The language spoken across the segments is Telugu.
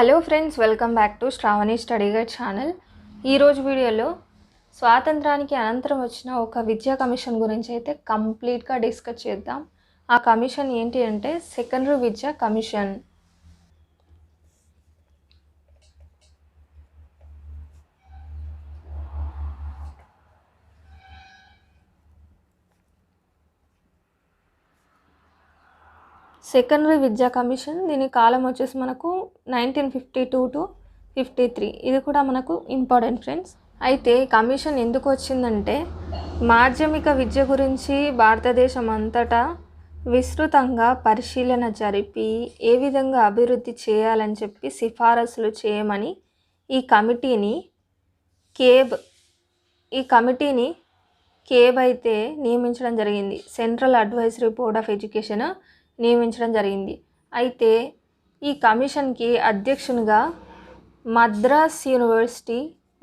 Hello friends, welcome back to Sravani study guide channel. ఈరోజు వీడియోలో స్వాతంత్రానికి అనంతరం వచ్చిన ఒక విద్యా కమిషన్ గురించి అయితే కంప్లీట్గా డిస్కస్ చేద్దాం. ఆ కమిషన్ ఏంటి అంటే సెకండరీ విద్యా కమిషన్. సెకండరీ విద్యా కమిషన్ దీని కాలం వచ్చేసి మనకు 1952 to 53. ఇది కూడా మనకు ఇంపార్టెంట్ ఫ్రెండ్స్. అయితే కమిషన్ ఎందుకు వచ్చిందంటే మాధ్యమిక విద్య గురించి భారతదేశం అంతటా విస్తృతంగా పరిశీలన జరిపి ఏ విధంగా అభివృద్ధి చేయాలని చెప్పి సిఫారసులు చేయమని ఈ కమిటీని కేబ్ అయితే నియమించడం జరిగింది. Central advisory board of education నియమించడం జరిగింది. అయితే ఈ కమిషన్కి అధ్యక్షునిగా మద్రాస్ యూనివర్సిటీ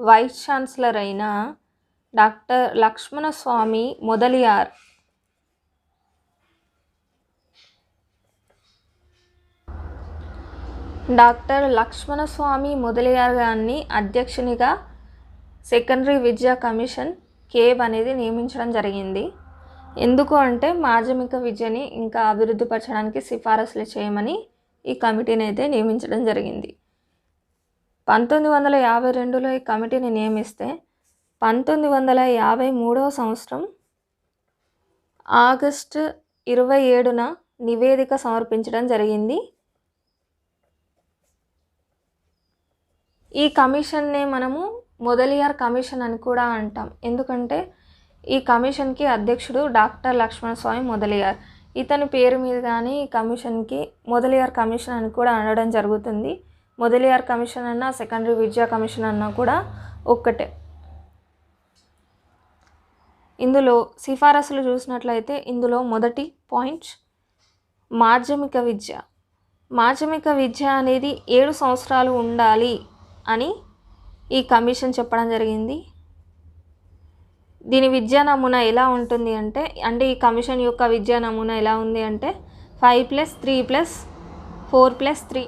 వైస్ ఛాన్సలర్ అయిన డాక్టర్ లక్ష్మణస్వామి మొదలియార్ గారిని అధ్యక్షునిగా సెకండరీ విద్యా కమిషన్ కేబ్ అనేది నియమించడం జరిగింది. ఎందుకు అంటే మాధ్యమిక విద్యని ఇంకా అభివృద్ధి పరచడానికి సిఫారసులు చేయమని ఈ కమిటీని అయితే నియమించడం జరిగింది. 1952లో ఈ కమిటీని నియమిస్తే 1953వ సంవత్సరం ఆగస్టు 27న నివేదిక సమర్పించడం జరిగింది. ఈ కమిషన్నే మనము మొదలియార్ కమిషన్ అని కూడా అంటాం. ఎందుకంటే ఈ కమిషన్కి అధ్యక్షుడు డాక్టర్ లక్ష్మణస్వామి మొదలియార్. ఇతని పేరు మీద కానీ ఈ కమిషన్కి మొదలియార్ కమిషన్ అని కూడా అనడం జరుగుతుంది. మొదలియార్ కమిషన్ అన్నా సెకండరీ విద్యా కమిషన్ అన్నా కూడా ఒక్కటే. ఇందులో సిఫారసులు చూసినట్లయితే ఇందులో మొదటి పాయింట్ మాధ్యమిక విద్య అనేది 7 సంవత్సరాలు ఉండాలి అని ఈ కమిషన్ చెప్పడం జరిగింది. దీని విద్యా నమూనా ఎలా ఉంటుంది అంటే ఈ కమిషన్ యొక్క విద్యా నమూనా ఎలా ఉంది అంటే 5+3+4+3.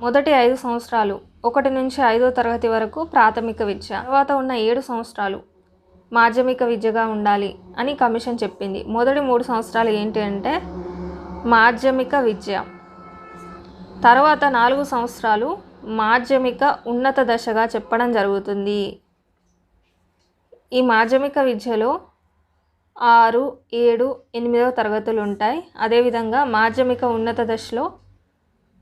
మొదటి 5 సంవత్సరాలు 1 నుంచి 5వ తరగతి వరకు ప్రాథమిక విద్య, తర్వాత ఉన్న 7 సంవత్సరాలు మాధ్యమిక విద్యగా ఉండాలి అని కమిషన్ చెప్పింది. మొదటి 3 సంవత్సరాలు ఏంటి అంటే మాధ్యమిక విద్య, తర్వాత 4 సంవత్సరాలు మాధ్యమిక ఉన్నత దశగా చెప్పడం జరుగుతుంది. ఈ మాధ్యమిక విద్యలో 6, 7, 8వ తరగతులు ఉంటాయి. అదేవిధంగా మాధ్యమిక ఉన్నత దశలో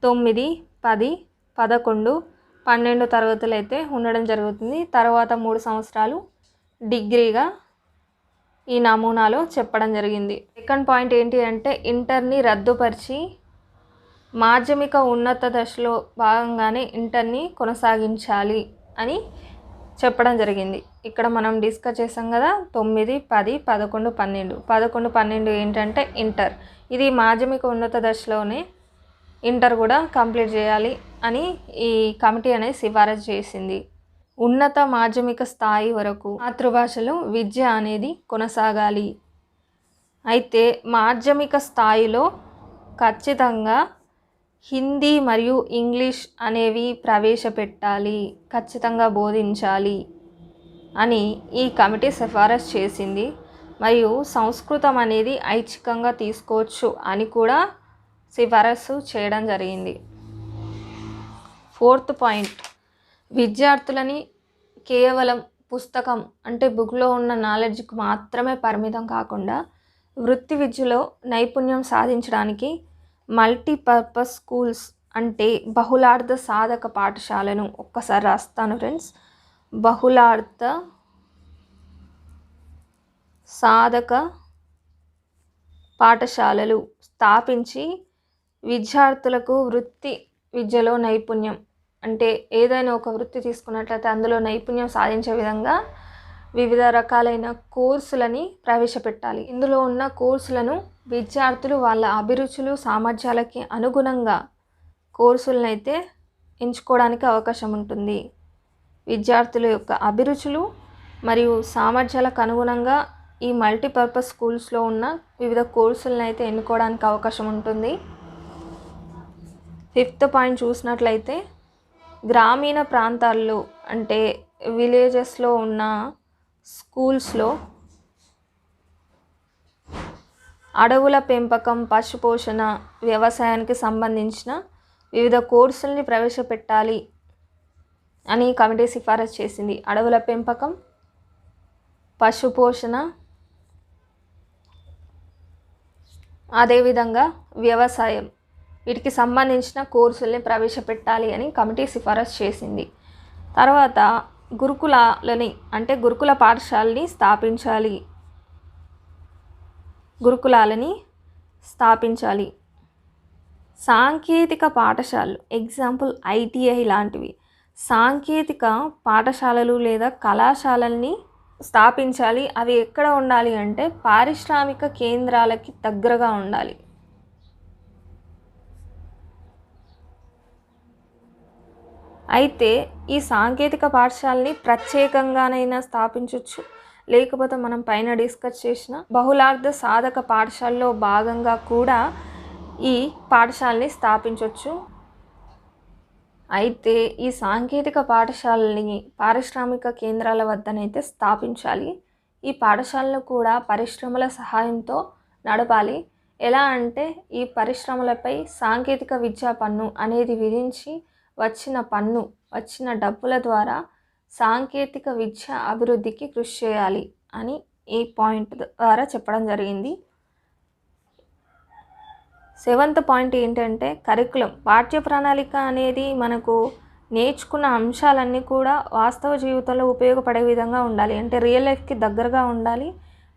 9, 10, 11, 12 తరగతులు అయితే ఉండడం జరుగుతుంది. తర్వాత 3 సంవత్సరాలు డిగ్రీగా ఈ నమూనాలో చెప్పడం జరిగింది. సెకండ్ పాయింట్ ఏంటి అంటే ఇంటర్ని రద్దుపరిచి మాధ్యమిక ఉన్నత దశలో భాగంగానే ఇంటర్ని కొనసాగించాలి అని చెప్పడం జరిగింది. ఇక్కడ మనం డిస్కస్ చేసాం కదా 9, 10, 11, 12 ఏంటంటే ఇంటర్. ఇది మాధ్యమిక ఉన్నత దశలోనే ఇంటర్ కూడా కంప్లీట్ చేయాలి అని ఈ కమిటీ అనేది సిఫారసు చేసింది. ఉన్నత మాధ్యమిక స్థాయి వరకు మాతృభాషలో విద్య అనేది కొనసాగాలి. అయితే మాధ్యమిక స్థాయిలో ఖచ్చితంగా హిందీ మరియు ఇంగ్లీష్ అనేవి ప్రవేశపెట్టాలి, ఖచ్చితంగా బోధించాలి అని ఈ కమిటీ సిఫారసు చేసింది. మరియు సంస్కృతం అనేది ఐచ్ఛికంగా తీసుకోవచ్చు అని కూడా సిఫారసు చేయడం జరిగింది. ఫోర్త్ పాయింట్ విద్యార్థులని కేవలం పుస్తకం అంటే బుక్లో ఉన్న నాలెడ్జ్కి మాత్రమే పరిమితం కాకుండా వృత్తి విద్యలో నైపుణ్యం సాధించడానికి మల్టీపర్పస్ స్కూల్స్ అంటే బహుళార్థ సాధక పాఠశాలను ఒక్కసారి రాస్తాను ఫ్రెండ్స్. బహుళార్థ సాధక పాఠశాలలు స్థాపించి విద్యార్థులకు వృత్తి విద్యలో నైపుణ్యం అంటే ఏదైనా ఒక వృత్తి తీసుకున్నట్లయితే అందులో నైపుణ్యం సాధించే విధంగా వివిధ రకాలైన కోర్సులని ప్రవేశపెట్టాలి. ఇందులో ఉన్న కోర్సులను విద్యార్థులు వాళ్ళ అభిరుచులు సామర్థ్యాలకి అనుగుణంగా కోర్సులను అయితే ఎంచుకోవడానికి అవకాశం ఉంటుంది. విద్యార్థుల యొక్క అభిరుచులు మరియు సామర్థ్యాలకు అనుగుణంగా ఈ మల్టీపర్పస్ స్కూల్స్లో ఉన్న వివిధ కోర్సులను అయితే ఎన్నుకోవడానికి అవకాశం ఉంటుంది. ఫిఫ్త్ పాయింట్ చూసినట్లయితే గ్రామీణ ప్రాంతాల్లో అంటే విలేజెస్లో ఉన్న స్కూల్స్లో అడవుల పెంపకం, పశుపోషణ, వ్యవసాయానికి సంబంధించిన వివిధ కోర్సుల్ని ప్రవేశపెట్టాలి అని కమిటీ సిఫారసు చేసింది. అడవుల పెంపకం, పశుపోషణ, అదేవిధంగా వ్యవసాయం, వీటికి సంబంధించిన కోర్సుల్ని ప్రవేశపెట్టాలి అని కమిటీ సిఫారసు చేసింది. తర్వాత గురుకులాలని అంటే గురుకుల పాఠశాలని స్థాపించాలి. సాంకేతిక పాఠశాలలు, ఎగ్జాంపుల్ ఐటీఐ లాంటివి, సాంకేతిక పాఠశాలలు లేదా కళాశాలల్ని స్థాపించాలి. అవి ఎక్కడ ఉండాలి అంటే పారిశ్రామిక కేంద్రాలకి దగ్గరగా ఉండాలి. అయితే ఈ సాంకేతిక పాఠశాలని ప్రత్యేకంగానైనా స్థాపించవచ్చు, లేకపోతే మనం పైన డిస్కస్ చేసిన బహుళార్థ సాధక పాఠశాలలో భాగంగా కూడా ఈ పాఠశాలని స్థాపించవచ్చు. అయితే ఈ సాంకేతిక పాఠశాలని పారిశ్రామిక కేంద్రాల వద్దనైతే స్థాపించాలి. ఈ పాఠశాలను కూడా పరిశ్రమల సహాయంతో నడపాలి. ఎలా అంటే ఈ పరిశ్రమలపై సాంకేతిక విద్యా పన్ను అనేది విధించి వచ్చిన డబ్బుల ద్వారా సాంకేతిక విద్య అభివృద్ధికి కృషి చేయాలి అని ఈ పాయింట్ ద్వారా చెప్పడం జరిగింది. 7th పాయింట్ ఏంటంటే కరికులం, పాఠ్య ప్రణాళిక అనేది మనకు నేర్చుకున్న అంశాలన్నీ కూడా వాస్తవ జీవితంలో ఉపయోగపడే విధంగా ఉండాలి. అంటే రియల్ లైఫ్కి దగ్గరగా ఉండాలి.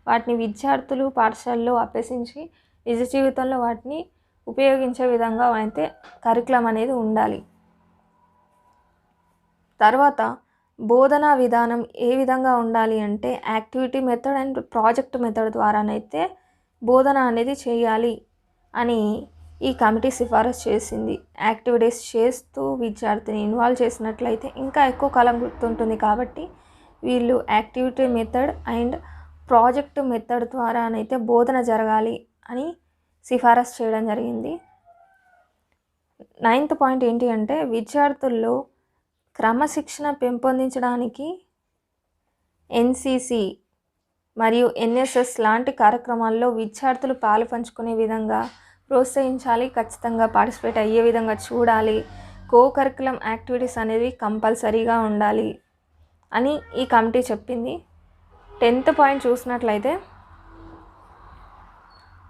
వాటిని విద్యార్థులు పాఠశాలలో అభ్యసించి నిజ జీవితంలో వాటిని ఉపయోగించే విధంగా అయితే కరికులం అనేది ఉండాలి. తర్వాత బోధనా విధానం ఏ విధంగా ఉండాలి అంటే activity method and project method ద్వారానైతే బోధన అనేది చేయాలి అని ఈ కమిటీ సిఫారసు చేసింది. యాక్టివిటీస్ చేస్తూ విద్యార్థిని ఇన్వాల్వ్ చేసినట్లయితే ఇంకా ఎక్కువ కాలం గుర్తుంటుంది. కాబట్టి వీళ్ళు activity method and project method ద్వారానైతే బోధన జరగాలి అని సిఫారసు చేయడం జరిగింది. 9th పాయింట్ ఏంటి అంటే విద్యార్థుల్లో క్రమశిక్షణ పెంపొందించడానికి ఎన్సిసి మరియు ఎన్ఎస్ఎస్ లాంటి కార్యక్రమాల్లో విద్యార్థులు పాలు పంచుకునే విధంగా ప్రోత్సహించాలి. ఖచ్చితంగా పార్టిసిపేట్ అయ్యే విధంగా చూడాలి. కరికులం యాక్టివిటీస్ అనేవి కంపల్సరీగా ఉండాలి అని ఈ కమిటీ చెప్పింది. 10th పాయింట్ చూసినట్లయితే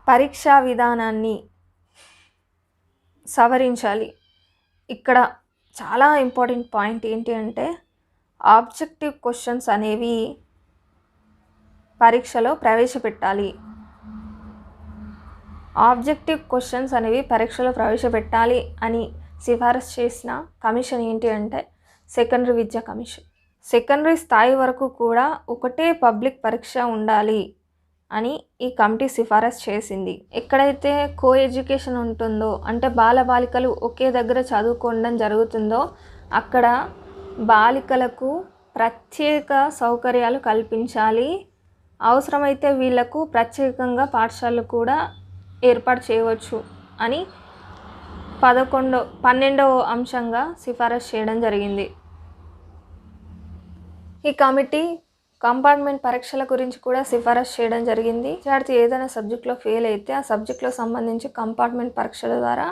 పరీక్షా విధానాన్ని సవరించాలి. ఇక్కడ చాలా ఇంపార్టెంట్ పాయింట్ ఏంటి అంటే ఆబ్జెక్టివ్ క్వశ్చన్స్ అనేవి పరీక్షలో ప్రవేశపెట్టాలి. అని సిఫారసు చేసిన కమిషన్ ఏంటి అంటే సెకండరీ విద్యా కమిషన్. సెకండరీ స్థాయి వరకు కూడా ఒకటే పబ్లిక్ పరీక్ష ఉండాలి అని ఈ కమిటీ సిఫారసు చేసింది. ఎక్కడైతే కో ఎడ్యుకేషన్ ఉంటుందో అంటే బాలికలు ఒకే దగ్గర చదువుకోవడం జరుగుతుందో అక్కడ బాలికలకు ప్రత్యేక సౌకర్యాలు కల్పించాలి. అవసరమైతే వీళ్లకు ప్రత్యేకంగా పాఠశాలలు కూడా ఏర్పాటు చేయవచ్చు అని 12వ అంశంగా సిఫారసు చేయడం జరిగింది. ఈ కమిటీ కంపార్ట్మెంట్ పరీక్షల గురించి కూడా సిఫారసు చేయడం జరిగింది. విద్యార్థి ఏదైనా సబ్జెక్టులో ఫెయిల్ అయితే ఆ సబ్జెక్టులో సంబంధించి కంపార్ట్మెంట్ పరీక్షల ద్వారా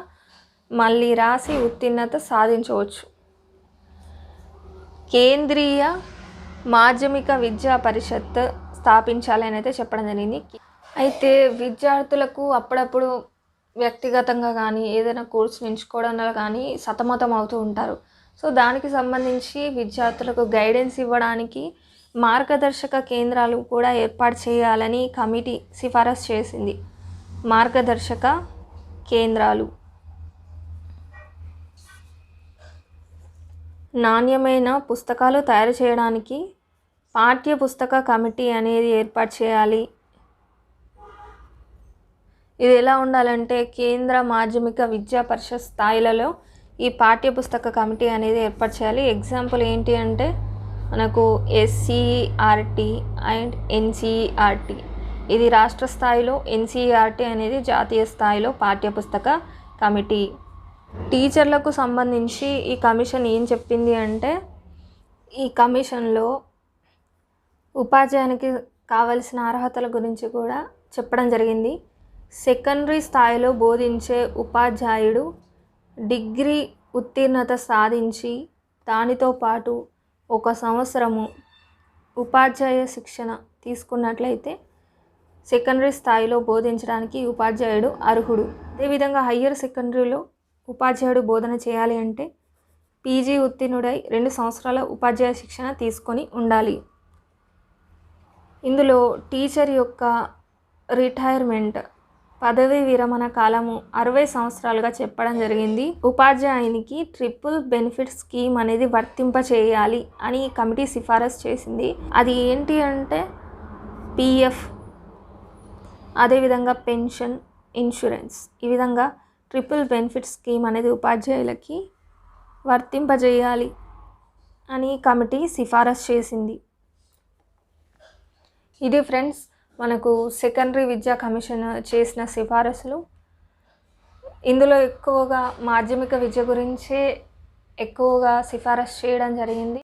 మళ్ళీ రాసి ఉత్తీర్ణత సాధించవచ్చు. కేంద్రీయ మాధ్యమిక విద్యా పరిషత్ స్థాపించాలని అయితే చెప్పడం జరిగింది. అయితే విద్యార్థులకు అప్పుడప్పుడు వ్యక్తిగతంగా కానీ ఏదైనా కోర్సుని ఎంచుకోవడంలో కానీ సతమతం అవుతూ ఉంటారు. సో దానికి సంబంధించి విద్యార్థులకు గైడెన్స్ ఇవ్వడానికి మార్గదర్శక కేంద్రాలు కూడా ఏర్పాటు చేయాలని కమిటీ సిఫారసు చేసింది. మార్గదర్శక కేంద్రాలు నాణ్యమైన పుస్తకాలు తయారు చేయడానికి పాఠ్య పుస్తక కమిటీ అనేది ఏర్పాటు చేయాలి. ఇది ఎలా ఉండాలంటే కేంద్ర మాధ్యమిక విద్యా పరిషత్ స్థాయిలలో ఈ పాఠ్య పుస్తక కమిటీ అనేది ఏర్పాటు చేయాలి. ఎగ్జాంపుల్ ఏంటి అంటే మనకు ఎస్సీఆర్టీ అండ్ ఎన్సీఆర్టీ, ఇది రాష్ట్ర స్థాయిలో, ఎన్సీఆర్టీ అనేది జాతీయ స్థాయిలో పాఠ్యపుస్తక కమిటీ. టీచర్లకు సంబంధించి ఈ కమిషన్ ఏం చెప్పింది అంటే, ఈ కమిషన్లో ఉపాధ్యాయునికి కావలసిన అర్హతల గురించి కూడా చెప్పడం జరిగింది. సెకండరీ స్థాయిలో బోధించే ఉపాధ్యాయుడు డిగ్రీ ఉత్తీర్ణత సాధించి దానితో పాటు 1 సంవత్సరము ఉపాధ్యాయ శిక్షణ తీసుకున్నట్లయితే సెకండరీ స్థాయిలో బోధించడానికి ఉపాధ్యాయుడు అర్హుడు. అదేవిధంగా హయ్యర్ సెకండరీలో ఉపాధ్యాయుడు బోధన చేయాలి అంటే పీజీ ఉత్తీర్ణుడై 2 సంవత్సరాల ఉపాధ్యాయ శిక్షణ తీసుకొని ఉండాలి. ఇందులో టీచర్ యొక్క రిటైర్మెంట్ పదవీ విరమణ కాలము 60 సంవత్సరాలుగా చెప్పడం జరిగింది. ఉపాధ్యాయునికి ట్రిపుల్ బెనిఫిట్ స్కీమ్ అనేది వర్తింపచేయాలి అని కమిటీ సిఫారసు చేసింది. అది ఏంటి అంటే పిఎఫ్, అదేవిధంగా పెన్షన్, ఇన్సూరెన్స్, ఈ విధంగా ట్రిపుల్ బెనిఫిట్ స్కీమ్ అనేది ఉపాధ్యాయులకి వర్తింపజేయాలి అని కమిటీ సిఫారసు చేసింది. ఇది ఫ్రెండ్స్ మనకు సెకండరీ విద్యా కమిషన్ చేసిన సిఫారసులు. ఇందులో ఎక్కువగా మాధ్యమిక విద్య గురించే ఎక్కువగా సిఫారసు చేయడం జరిగింది.